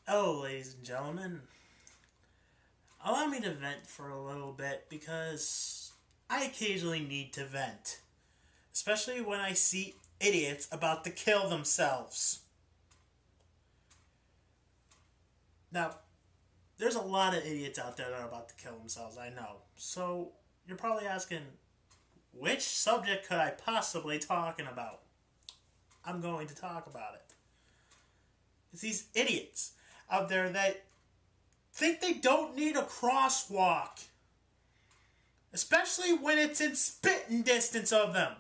Oh, ladies and gentlemen, allow me to vent for a little bit because I occasionally need to vent, especially when I see idiots about to kill themselves. Now, there's a lot of idiots out there that are about to kill themselves, I know. So, you're probably asking, which subject could I possibly talking about? I'm going to talk about it. It's these idiots out there that think they don't need a crosswalk. Especially when it's in spitting distance of them.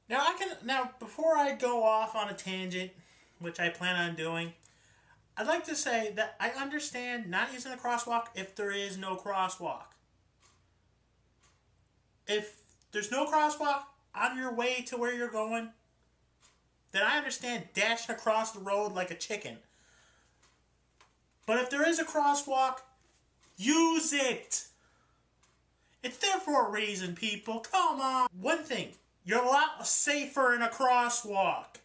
Now before I go off on a tangent, which I plan on doing, I'd like to say that I understand not using a crosswalk if there is no crosswalk. If there's no crosswalk on your way to where you're going, then I understand dashing across the road like a chicken. But if there is a crosswalk, use it! It's there for a reason, people. Come on! One thing, you're a lot safer in a crosswalk.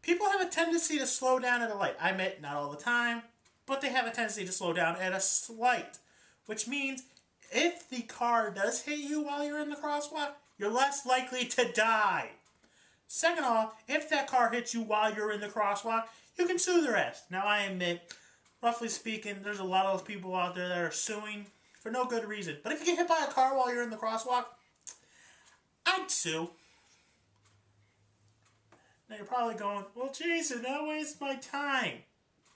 People have a tendency to slow down at a light. I admit, not all the time, but they have a tendency to slow down at a slight. Which means, if the car does hit you while you're in the crosswalk, you're less likely to die. Second off, if that car hits you while you're in the crosswalk, you can sue their ass. Now, I admit, roughly speaking, there's a lot of people out there that are suing for no good reason. But if you get hit by a car while you're in the crosswalk, I'd sue. Now you're probably going, well, Jason, that wastes my time.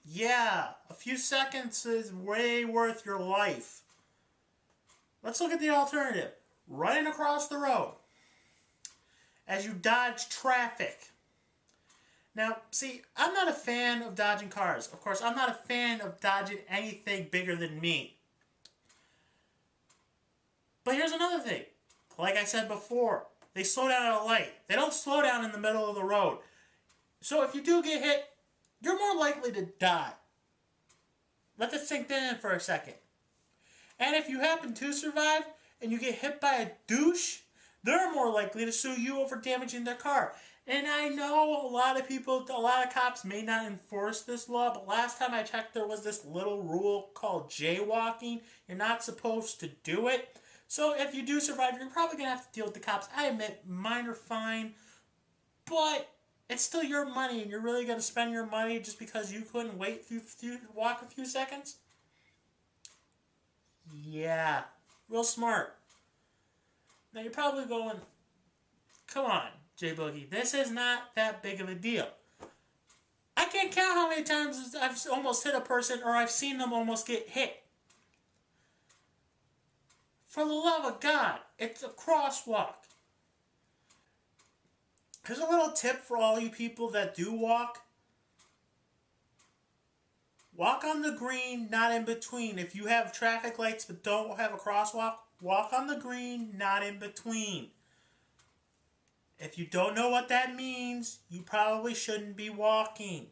Yeah, a few seconds is way worth your life. Let's look at the alternative. Running across the road as you dodge traffic. Now, see, I'm not a fan of dodging cars. Of course, I'm not a fan of dodging anything bigger than me. But here's another thing. Like I said before, they slow down at a light. They don't slow down in the middle of the road. So if you do get hit, you're more likely to die. Let this sink in for a second. And if you happen to survive and you get hit by a douche, they're more likely to sue you over damaging their car. And I know a lot of cops may not enforce this law, but last time I checked there was this little rule called jaywalking. You're not supposed to do it. So if you do survive, you're probably going to have to deal with the cops. I admit, minor fine, but it's still your money, and you're really going to spend your money just because you couldn't wait walk a few seconds? Yeah, real smart. Now you're probably going, come on, J-Boogie, this is not that big of a deal. I can't count how many times I've almost hit a person or I've seen them almost get hit. For the love of God, it's a crosswalk. Here's a little tip for all you people that do walk. Walk on the green, not in between. If you have traffic lights but don't have a crosswalk, walk on the green, not in between. If you don't know what that means, you probably shouldn't be walking.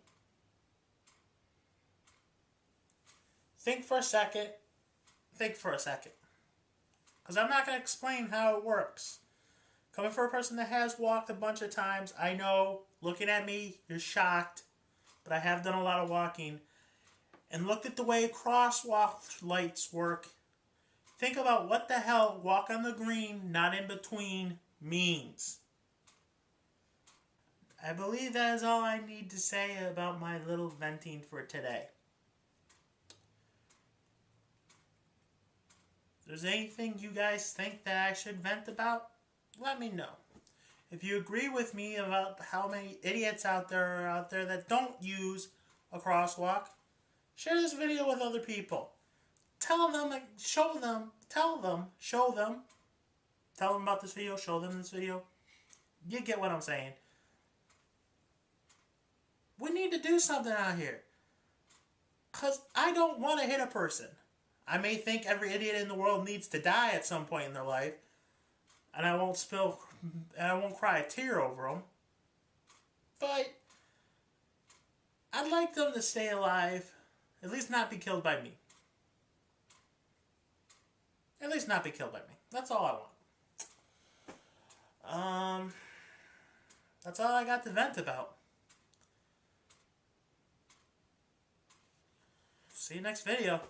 Think for a second. Because I'm not going to explain how it works. Coming from a person that has walked a bunch of times, I know, looking at me, you're shocked. But I have done a lot of walking. And looked at the way crosswalk lights work. Think about what the hell walk on the green, not in between, means. I believe that is all I need to say about my little venting for today. If there's anything you guys think that I should vent about, let me know. If you agree with me about how many idiots are out there that don't use a crosswalk, share this video with other people. Tell them about this video, show them this video. You get what I'm saying. We need to do something out here. Because I don't want to hit a person. I may think every idiot in the world needs to die at some point in their life. And I won't cry a tear over them. But I'd like them to stay alive. At least not be killed by me. That's all I want. That's all I got to vent about. See you next video.